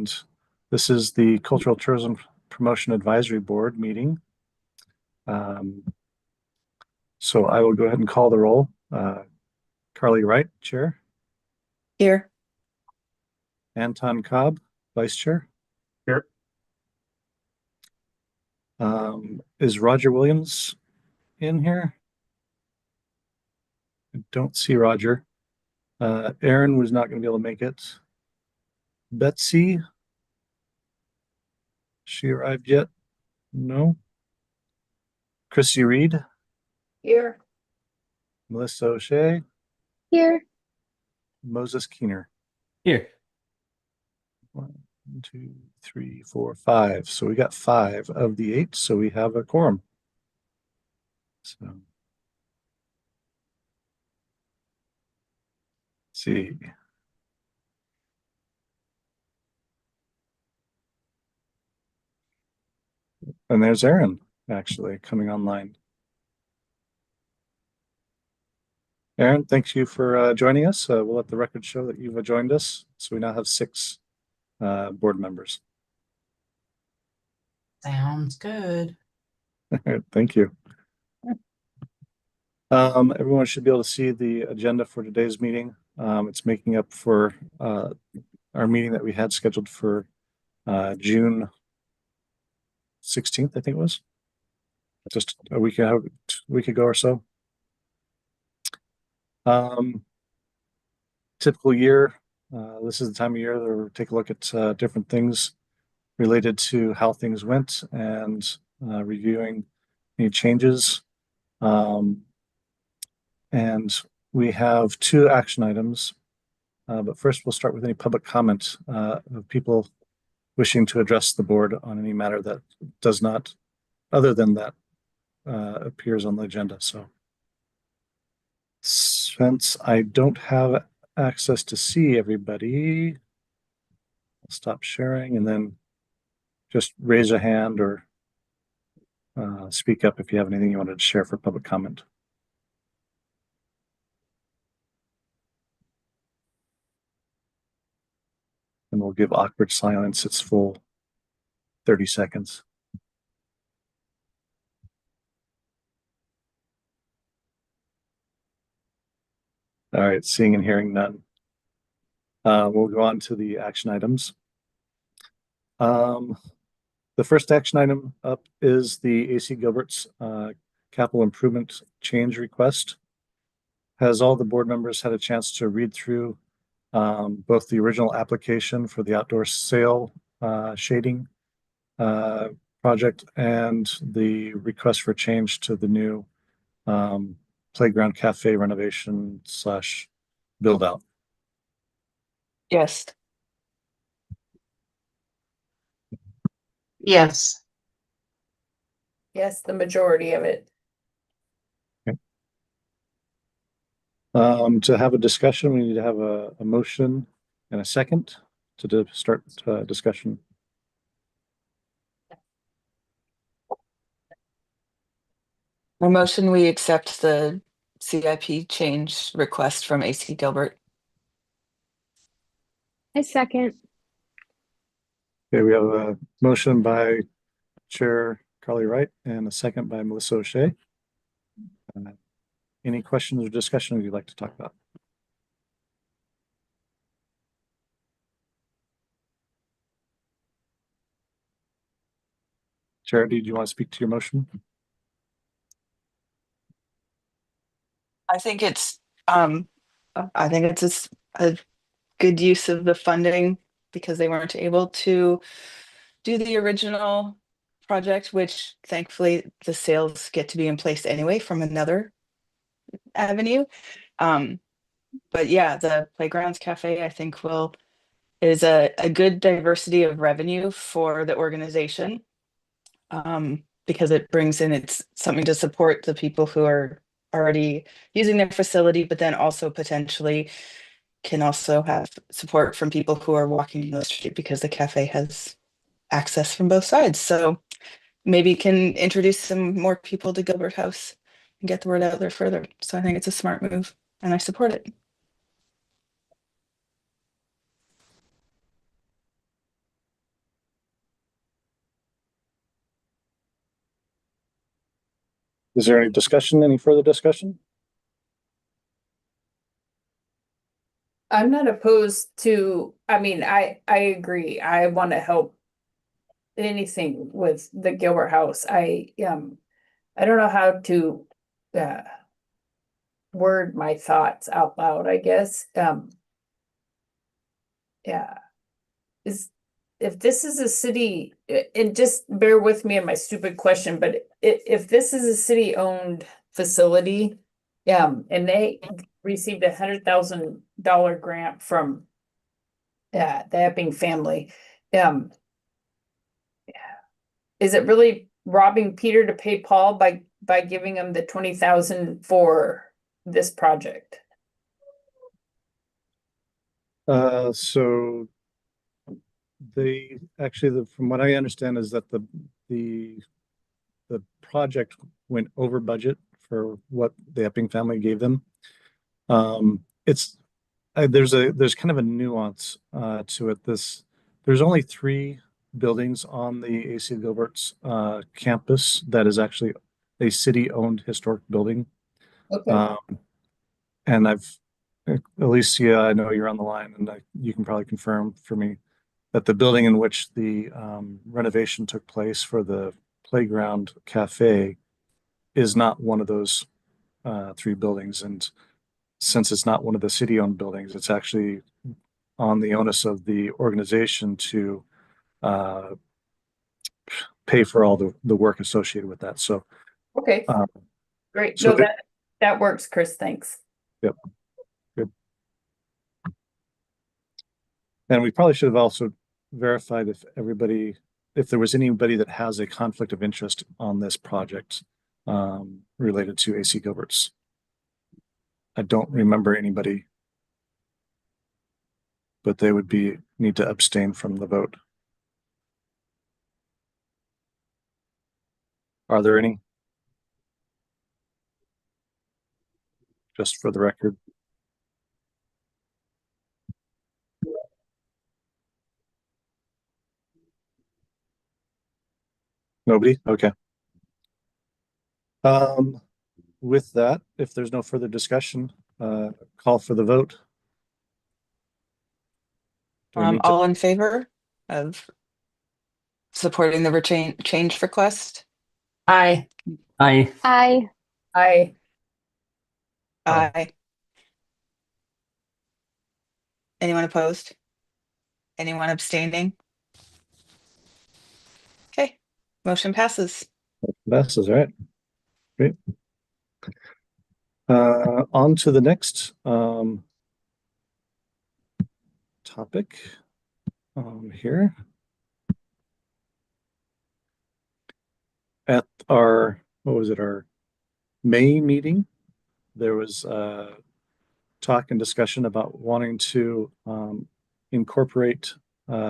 and this is the Cultural Tourism Promotion Advisory Board meeting. So I will go ahead and call the roll. Carly Wright, Chair. Here. Anton Cobb, Vice Chair. Here. Is Roger Williams in here? I don't see Roger. Aaron was not going to be able to make it. Betsy, she arrived yet? No. Chrissy Reed. Here. Melissa O'Shea. Here. Moses Keener. Here. 1, 2, 3, 4, 5. So we got 5 of the 8. So we have a quorum. So let's see. And there's Aaron actually coming online. Aaron, thank you for joining us. We'll let the record show that you've joined us. So we now have 6 board members. Sounds good. Thank you. Everyone should be able to see the agenda for today's meeting. It's making up for our meeting that we had scheduled for June 16th, I think it was. Just a week ago or so. Typical year. This is the time of year that we'll take a look at different things related to how things went and reviewing any changes. And we have 2 action items. But first, we'll start with any public comment of people wishing to address the board on any matter that does not, other than that, appears on the agenda. So since I don't have access to see everybody, I'll stop sharing and then just raise a hand or speak up if you have anything you wanted to share for public comment. And we'll give awkward silence its full 30 seconds. All right, seeing and hearing none. We'll go on to the action items. The first action item up is the AC Gilbert's capital improvement change request. Has all the board members had a chance to read through both the original application for the outdoor sail shading project and the request for change to the new playground cafe renovation / build out? Yes. Yes. Yes, the majority of it. Okay. To have a discussion, we need to have a motion and a second to start discussion. A motion, we accept the CIP change request from AC Gilbert. I second. Okay, we have a motion by Chair Carly Wright and a second by Melissa O'Shea. Any questions or discussion you'd like to talk about? Charity, do you want to speak to your motion? I think it's a good use of the funding because they weren't able to do the original project, which thankfully the sales get to be in place anyway from another avenue. But yeah, the Playgrounds Cafe, I think is a good diversity of revenue for the organization. Because it brings in, it's something to support the people who are already using their facility, but then also potentially can also have support from people who are walking in the street because the cafe has access from both sides. So maybe can introduce some more people to Gilbert House and get the word out there further. So I think it's a smart move and I support it. Is there any discussion, any further discussion? I'm not opposed to, I mean, I agree. I want to help anything with the Gilbert House. I don't know how to uh word my thoughts out loud, I guess. Yeah. Is if this is a city, and just bear with me on my stupid question, but if this is a city-owned facility, and they received $100,000 grant from the Epping family, is it really robbing Peter to pay Paul by giving him the 20,000 for this project? So they actually, from what I understand, is that the project went over budget for what the Epping family gave them. It's there's kind of a nuance to it. There's only 3 buildings on the AC Gilbert's campus that is actually a city-owned historic building. Okay, And Alicia, I know you're on the line, and you can probably confirm for me that the building in which the renovation took place for the playground cafe is not one of those 3 buildings. And since it's not one of the city-owned buildings, it's actually on the onus of the organization to uh, pay for all the work associated with that. So, okay, uh, great. so No, that works, Chris. Thanks. yep, good. And we probably should have also verified if there was anybody that has a conflict of interest on this project related to AC Gilbert's. I don't remember anybody, but they would need to abstain from the vote. Are there any? Just for the record. Nobody? Okay. With that, if there's no further discussion, call for the vote. Do we need to- All in favor of supporting the change request? Aye. Aye. Aye. Aye. Aye. Aye. Anyone opposed? Anyone abstaining? Okay, motion passes. Passes, all right. Great. On to the next topic here. At our May meeting, there was talk and discussion about wanting to incorporate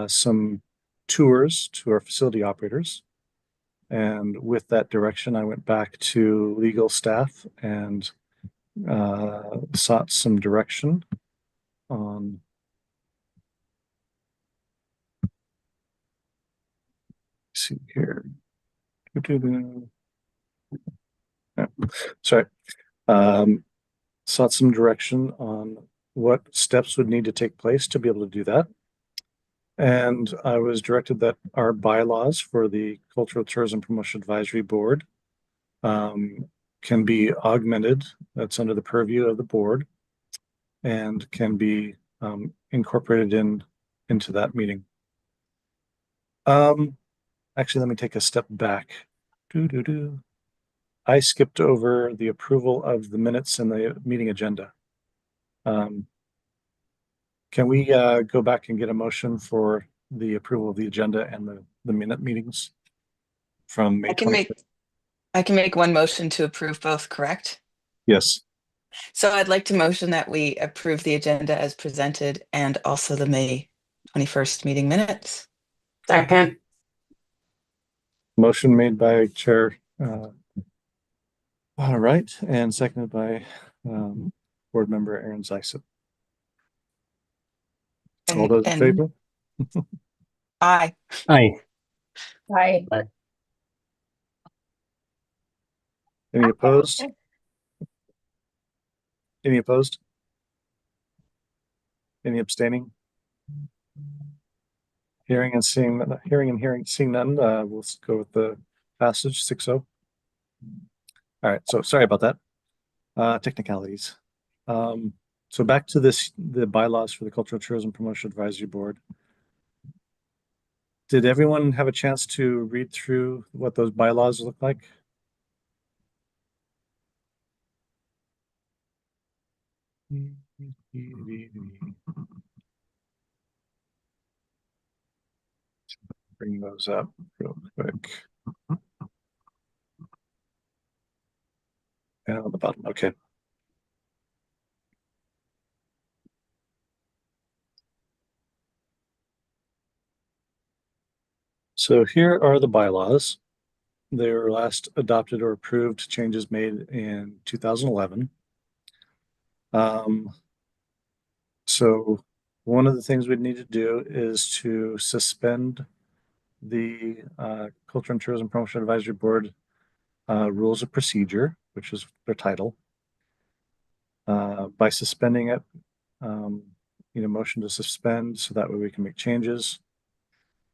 some tours to our facility operators. And with that direction, I went back to legal staff and sought some direction on see here. Yeah, sorry. Sought some direction on what steps would need to take place to be able to do that. And I was directed that our bylaws for the Cultural Tourism Promotion Advisory Board can be augmented. That's under the purview of the board and can be incorporated into that meeting. Actually, let me take a step back. I skipped over the approval of the minutes and the meeting agenda. Can we go back and get a motion for the approval of the agenda and the minute meetings from May 25th? I can make one motion to approve both, correct? Yes. So I'd like to motion that we approve the agenda as presented and also the May 21st meeting minutes. Second. Motion made by Chair. All right, and seconded by Board Member Aaron Zeisip. All those in favor? Aye. Aye. Aye. Any opposed? Any opposed? Any abstaining? Hearing and seeing none, we'll go with the passage 6-0. All right, so sorry about that. Technicalities. So back to the bylaws for the Cultural Tourism Promotion Advisory Board. Did everyone have a chance to read through what those bylaws look like? Bring those up real quick. And on the bottom, okay. So here are the bylaws. They were last adopted or approved, changes made in 2011. So one of the things we need to do is to suspend the Culture and Tourism Promotion Advisory Board Rules of Procedure, which is their title. By suspending it, need a motion to suspend so that way we can make changes.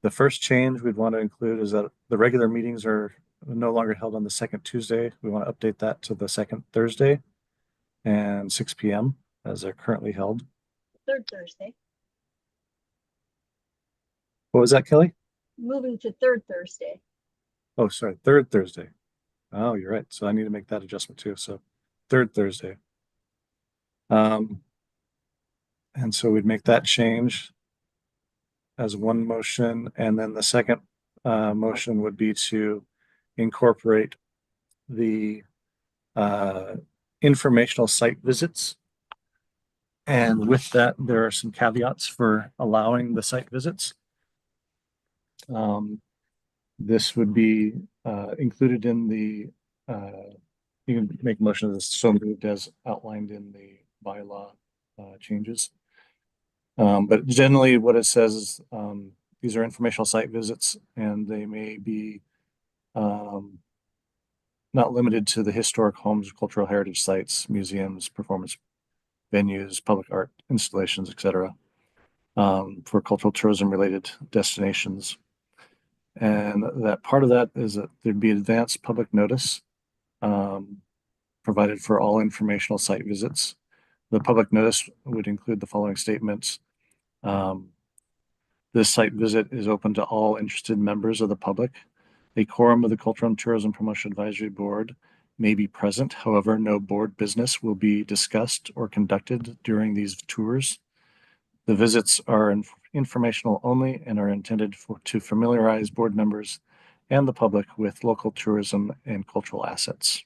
The first change we'd want to include is that the regular meetings are no longer held on the second Tuesday. We want to update that to the second Thursday and 6 p.m. as they're currently held. Third Thursday, What was that, Kelly? moving to third Thursday. Oh, sorry, third Thursday. Oh, you're right. So I need to make that adjustment too. So third Thursday. And so we'd make that change as one motion. And then the second motion would be to incorporate the informational site visits. And with that, there are some caveats for allowing the site visits. This would be included in the, you can make a motion of this so moved as outlined in the bylaw changes. But generally what it says is these are informational site visits and they may be not limited to the historic homes, cultural heritage sites, museums, performance venues, public art installations, etc. For cultural tourism related destinations. And that part of that is that there'd be advanced public notice provided for all informational site visits. The public notice would include the following statements. This site visit is open to all interested members of the public. A quorum of the Cultural and Tourism Promotion Advisory Board may be present. However, no board business will be discussed or conducted during these tours. The visits are informational only and are intended to familiarize board members and the public with local tourism and cultural assets.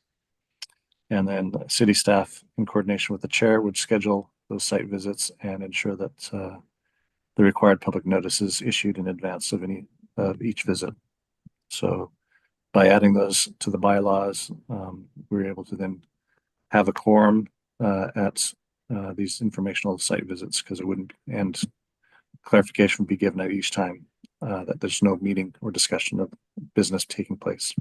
And then city staff, in coordination with the chair, would schedule those site visits and ensure that the required public notice is issued in advance of each visit. So by adding those to the bylaws, we're able to then have a quorum at these informational site visits, because it wouldn't, and clarification would be given at each time that there's no meeting or discussion of business taking place.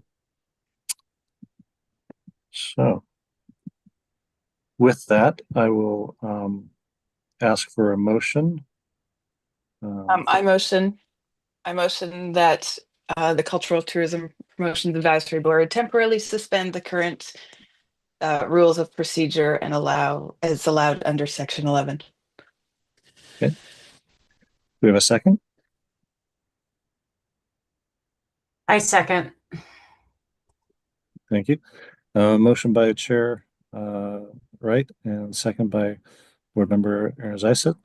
So with that, I will ask for a motion. I motion that the Cultural Tourism Promotions Advisory Board temporarily suspend the current rules of procedure and allow as allowed under section 11. Okay. Do we have a second? I second. Thank you. Motion by Chair Wright and second by Board Member Arzaiset.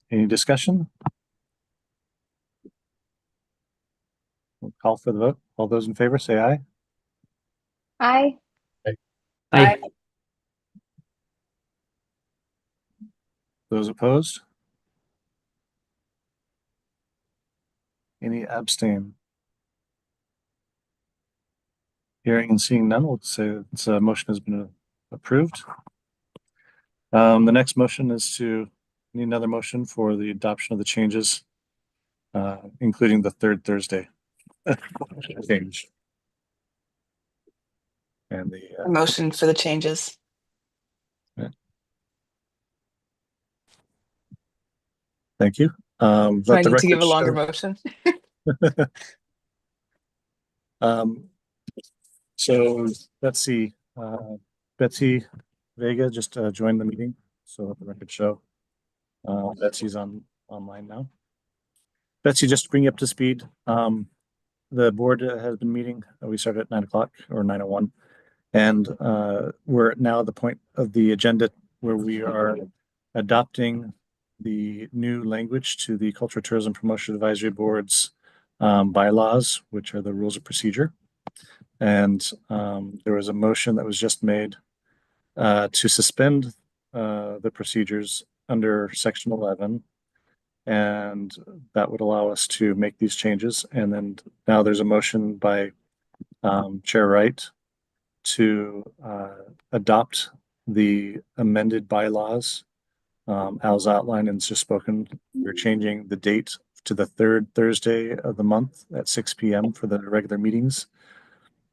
Any discussion? We'll call for the vote. All those in favor say aye. Aye. Aye. Those opposed? Any abstain? Hearing and seeing none, we'll say this motion has been approved. The next motion is to need another motion for the adoption of the changes, including the third Thursday change. and the, Motion for the changes. thank you. Do Let I the need to give record a longer show. motion? So let's see, Betsy Vega just joined the meeting, so let the record show. Betsy's online now. Betsy, just to bring you up to speed, the board has been meeting. We started at 9 o'clock or 9:01. And we're now at the point of the agenda where we are adopting the new language to the Cultural Tourism Promotion Advisory Board's bylaws, which are the rules of procedure. And there was a motion that was just made to suspend the procedures under Section 11. And that would allow us to make these changes. And then now there's a motion by Chair Wright to adopt the amended bylaws as outlined and just spoken. We're changing the date to the third Thursday of the month at 6 p.m. for the regular meetings.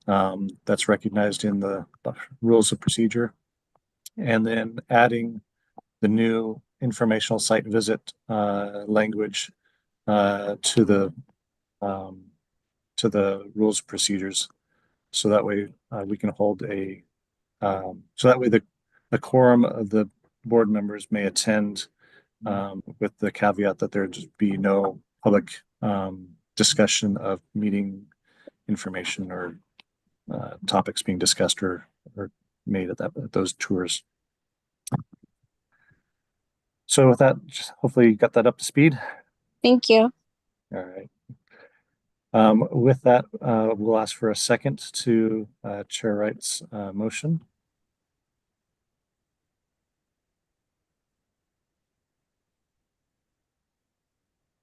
That's recognized in the rules of procedure. And then adding the new informational site visit language to the rules of procedures. So that way we can hold so that way the quorum of the board members may attend with the caveat that there just be no public discussion of meeting information or topics being discussed or made at those tours. So with that, hopefully you got that up to speed. Thank you. All right. With that, we'll ask for a second to Chair Wright's motion.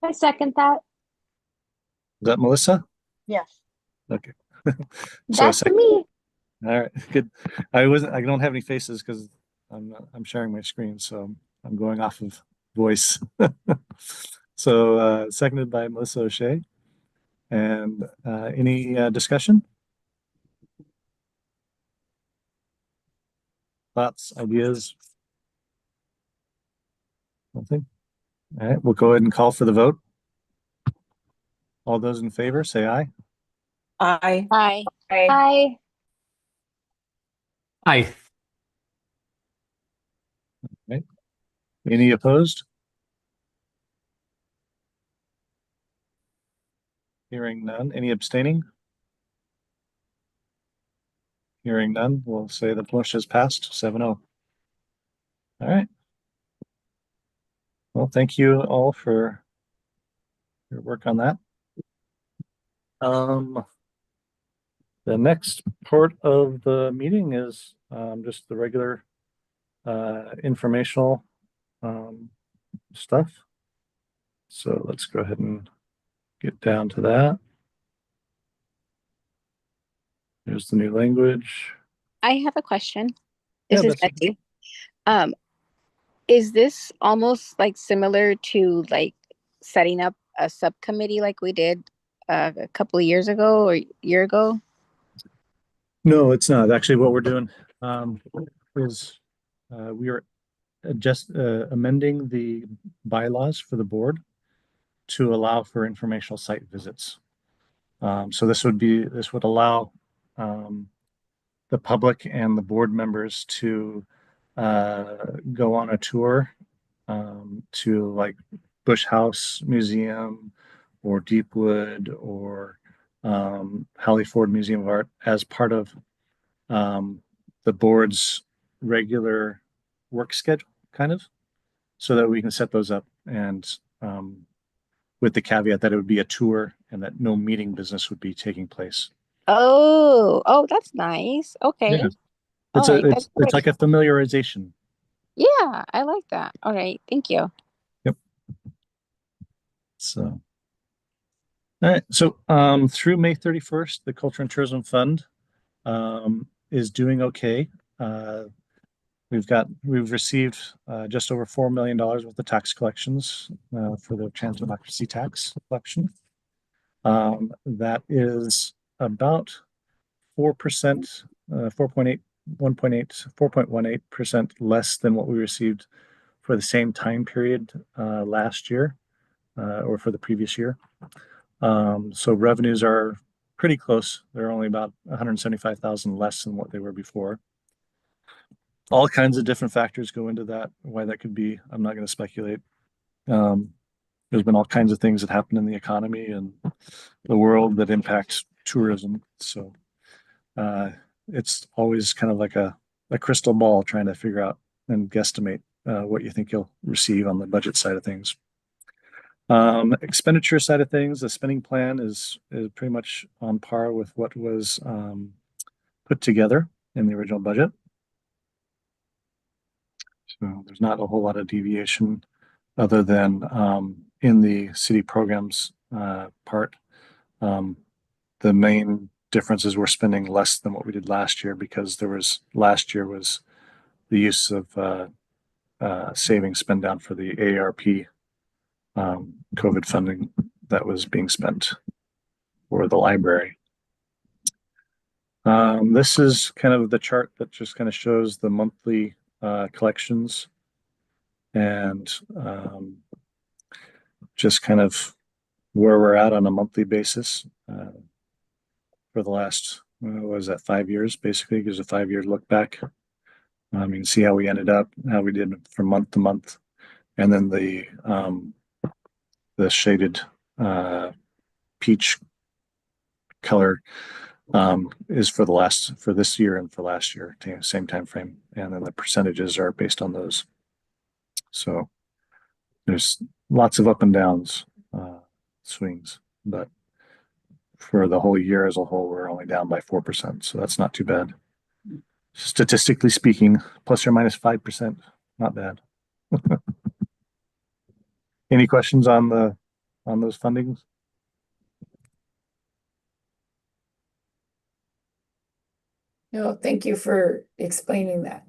I second that. Is that Melissa? Yes. Okay. So a That's second. me. All right, good. I don't have any faces because I'm sharing my screen, so I'm going off of voice. So seconded by Melissa O'Shea. And any discussion? Thoughts, ideas? Nothing? All right, we'll go ahead and call for the vote. All those in favor, say aye. Aye. Aye. Aye. Aye. Aye. Any opposed? Hearing none. Any abstaining? Hearing none, we'll say the motion has passed 7-0. All right. Well, thank you all for your work on that. The next part of the meeting is just the regular informational stuff. So let's go ahead and get down to that. Here's the new language. I have a question. Yeah, This is Betsy. Betsy. Is this almost like similar to like setting up a subcommittee like we did a couple of years ago or a year ago? No, it's not. Actually, what we're doing is we are just amending the bylaws for the board to allow for informational site visits. So this would allow the public and the board members to go on a tour to like Bush House Museum or Deepwood or Hallie Ford Museum of Art as part of the board's regular work schedule, kind of, so that we can set those up and with the caveat that it would be a tour and that no meeting business would be taking place. Oh, that's nice. Okay. Yeah. All right. It's like a familiarization. Yeah, I like that. All right. Thank you. So, all right. So, through May 31st, the Culture and Tourism Fund is doing okay. We've received just over $4 million worth of tax collections for the trans democracy tax collection. That is about 4%, 4.8, 4.18% less than what we received for the same time period last year or for the previous year. So revenues are pretty close. They're only about 175,000 less than what they were before. All kinds of different factors go into that. Why that could be, I'm not going to speculate. There's been all kinds of things that happen in the economy and the world that impacts tourism. So it's always kind of like a crystal ball trying to figure out and guesstimate what you think you'll receive on the budget side of things. Expenditure side of things, the spending plan is pretty much on par with what was put together in the original budget. So there's not a whole lot of deviation other than in the city programs part. The main difference is we're spending less than what we did last year because last year was the use of savings spend down for the AARP COVID funding that was being spent for the library. This is kind of the chart that just kind of shows the monthly collections and just kind of where we're at on a monthly basis for the last, what was that, 5 years, basically, gives a 5-year look back. You can see how we ended up, how we did from month to month. And then the shaded peach color is for this year and for last year, same time frame. And then the percentages are based on those. So there's lots of up and downs, swings, but for the whole year as a whole, we're only down by 4%. So that's not too bad. Statistically speaking, plus or minus 5%, not bad. Any questions on those fundings? No, thank you for explaining that.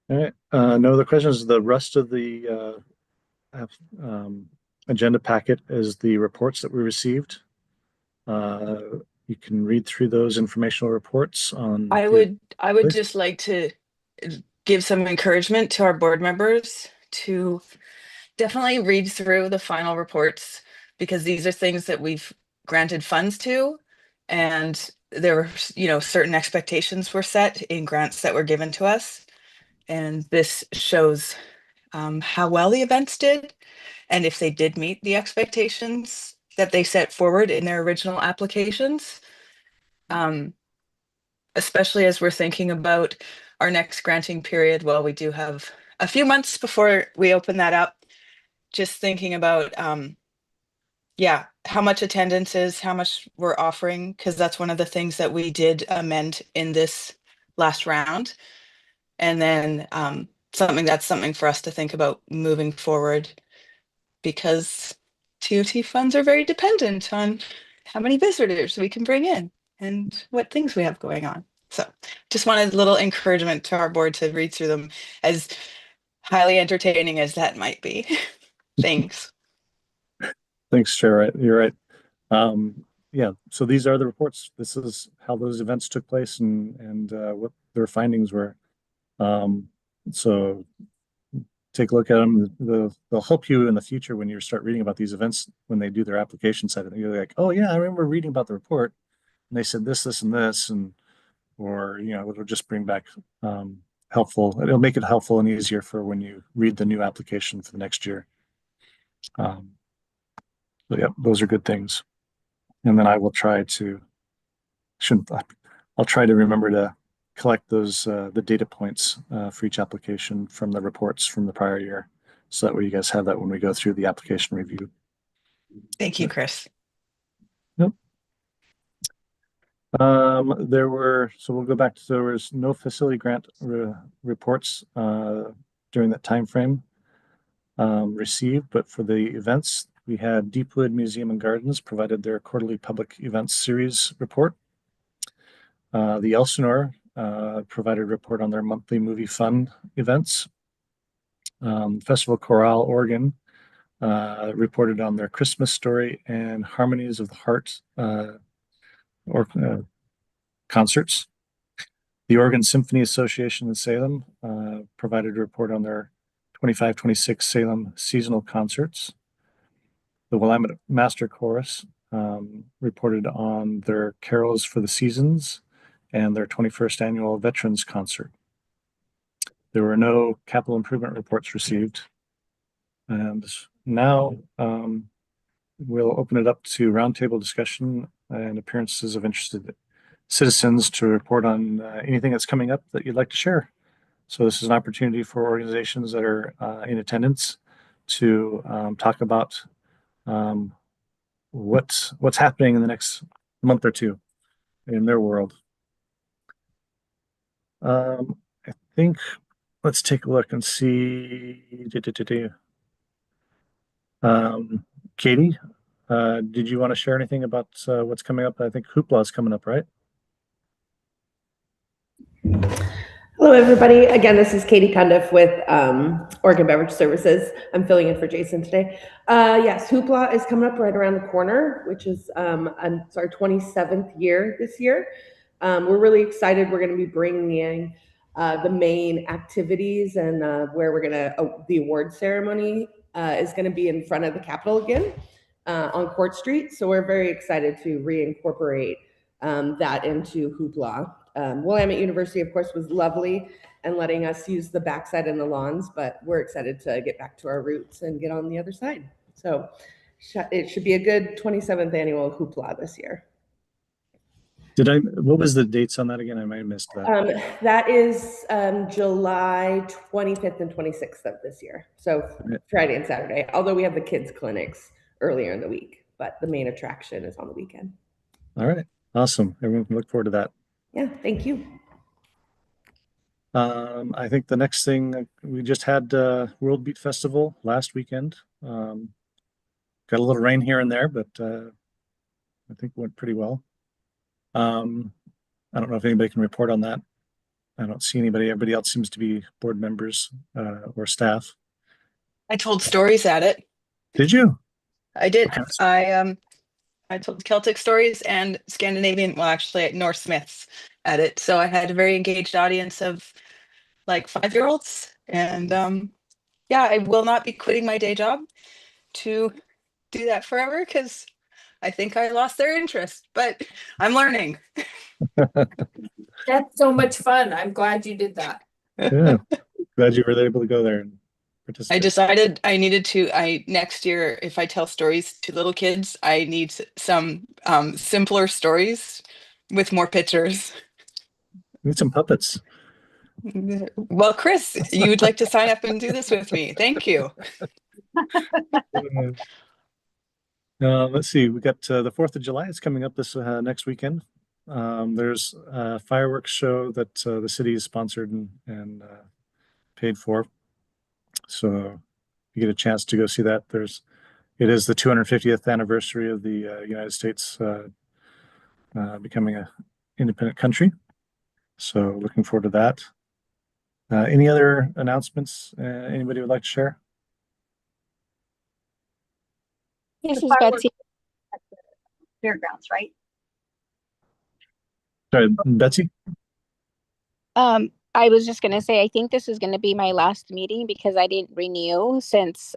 All right. No other questions. The rest of the agenda packet is the reports that we received. You can read through those informational reports on. I would please. just like to give some encouragement to our board members to definitely read through the final reports, because these are things that we've granted funds to, and there were, certain expectations were set in grants that were given to us. And this shows how well the events did, and if they did meet the expectations that they set forward in their original applications. Especially as we're thinking about our next granting period. Well, we do have a few months before we open that up. Just thinking about, how much attendance is, how much we're offering, because that's one of the things that we did amend in this last round. And then something for us to think about moving forward, because TOT funds are very dependent on how many visitors we can bring in and what things we have going on. So just wanted a little encouragement to our board to read through them, as highly entertaining as that might be. Thanks. Thanks, Chair. You're right. Yeah, so these are the reports. This is how those events took place and what their findings were. So take a look at them. They'll help you in the future when you start reading about these events, when they do their application side of it. You're like, oh yeah, I remember reading about the report, and they said this, this, and this, or it'll just bring back helpful. It'll make it helpful and easier for when you read the new application for the next year. So yeah, those are good things. And then I will try to I'll try to remember to collect those the data points for each application from the reports from the prior year, so that way you guys have that when we go through the application review. Thank you, Chris. Yep. So we'll go back to, there was no facility grant reports during that time frame received, but for the events, we had Deepwood Museum and Gardens provided their quarterly public events series report. The Elsinore provided a report on their monthly movie fun events. Festival Chorale Oregon reported on their Christmas story and Harmonies of the Heart or concerts. The Oregon Symphony Association in Salem provided a report on their 25-26 Salem seasonal concerts. The Willamette Master Chorus reported on their Carols for the Seasons and their 21st annual Veterans Concert. There were no capital improvement reports received. And now we'll open it up to roundtable discussion and appearances of interested citizens to report on anything that's coming up that you'd like to share. So this is an opportunity for organizations that are in attendance to talk about what's happening in the next month or two in their world. I think let's take a look and see. Katie, did you want to share anything about what's coming up? I think Hoopla is coming up, right? Hello, everybody. Again, this is Katie Cundiff with Oregon Beverage Services. I'm filling in for Jason today. Yes, Hoopla is coming up right around the corner, which is it's our 27th year this year. We're really excited. We're going to be bringing in the main activities and where we're going to, the award ceremony is going to be in front of the Capitol again on Court Street. So we're very excited to reincorporate that into Hoopla. Willamette University, of course, was lovely and letting us use the backside and the lawns, but we're excited to get back to our roots and get on the other side. So it should be a good 27th annual Hoopla this year. What was the dates on that again? I might have missed that. That is July 25th and 26th of this year. So Friday and Saturday, although we have the kids clinics earlier in the week, but the main attraction is on the weekend. All right. Awesome. Everyone can look forward to that. Yeah, thank you. I think the next thing, we just had World Beat Festival last weekend. Got a little rain here and there, but I think it went pretty well. I don't know if anybody can report on that. I don't see anybody. Everybody else seems to be board members or staff. I told stories at it. Did you? I did. Okay. I told Celtic stories and Scandinavian, well, actually Norse Smiths at it. So I had a very engaged audience of like 5-year-olds. And yeah, I will not be quitting my day job to do that forever because I think I lost their interest, but I'm learning. That's so much fun. I'm glad you did that. Yeah. Glad you were able to go there and participate. I decided I needed to, next year, if I tell stories to little kids, I need some simpler stories with more pictures. Need some puppets. Well, Chris, you would like to sign up and do this with me. Thank you. Let's see. We got the 4th of July. It's coming up this next weekend. There's a fireworks show that the city has sponsored and paid for. So you get a chance to go see that. It is the 250th anniversary of the United States becoming an independent country. So looking forward to that. Any other announcements anybody would like to share? This The is fireworks Betsy. at the fairgrounds, right? Sorry, Betsy? I was just gonna say, I think this is gonna be my last meeting because I didn't renew since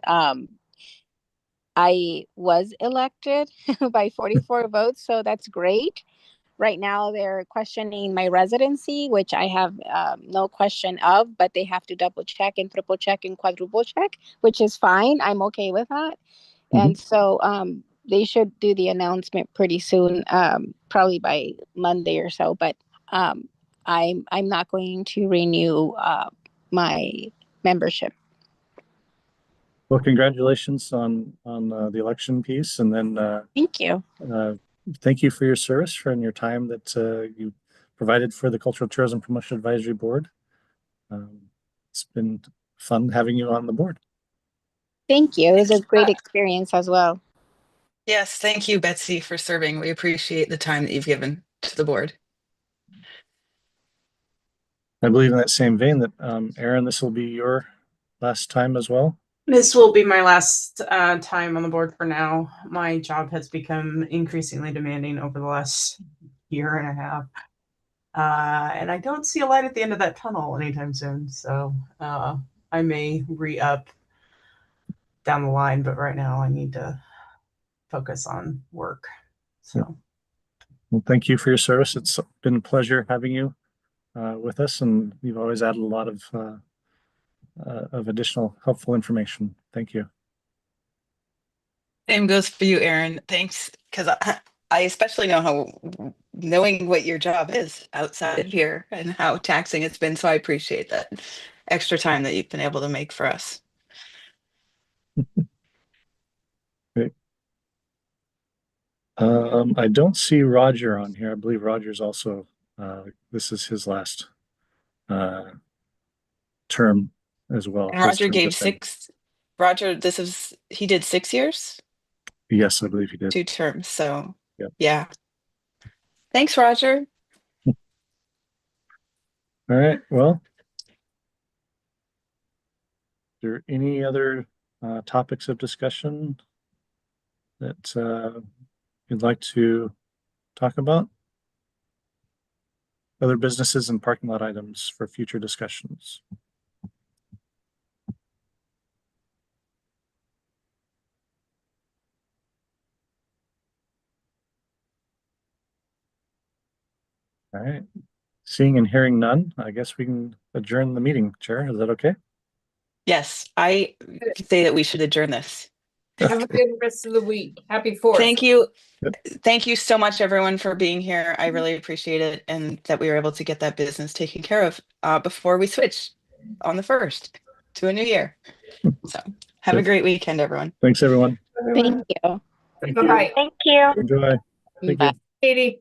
I was elected by 44 votes, so that's great. Right now, they're questioning my residency, which I have no question of, but they have to double check and triple check and quadruple check, which is fine. I'm okay with that. And so they should do the announcement pretty soon, probably by Monday or so. But I'm not going to renew my membership. Well, congratulations on the election piece, and then Thank you. thank you for your service and your time that you provided for the Cultural Tourism Promotion Advisory Board. It's been fun having you on the board. Thank you. It was a great experience as well. Yes, thank you, Betsy, for serving. We appreciate the time that you've given to the board. I believe in that same vein that Aaron, this will be your last time as well. This will be my last time on the board for now. My job has become increasingly demanding over the last year and a half. And I don't see a light at the end of that tunnel anytime soon. So I may re-up down the line, but right now I need to focus on work. So Well, thank you for your service. It's been a pleasure having you with us, and you've always added a lot of additional helpful information. Thank you. Same goes for you, Aaron. Thanks, because I especially know how knowing what your job is outside of here and how taxing it's been. So I appreciate that extra time that you've been able to make for us. Great. I don't see Roger on here. I believe Roger's also, this is his last term as well. And His Roger term gave just ended. Roger, he did 6 years, Yes, I believe he did. 2 terms. So Yep. yeah. Thanks, Roger. All right. Well, are there any other topics of discussion that you'd like to talk about? Other businesses and parking lot items for future discussions? All right. Seeing and hearing none, I guess we can adjourn the meeting. Chair, is that okay? Yes, I say that we should adjourn this. Have a good rest of the week. Happy 4th. Thank you. Yep. Thank you so much, everyone, for being here. I really appreciate it, and that we were able to get that business taken care of before we switch on the 1st to a new year. So have a Yep. great weekend, everyone. Thanks, everyone. Thank you. Thank Bye-bye. Thank you. Enjoy. Thank you. Bye. Katie.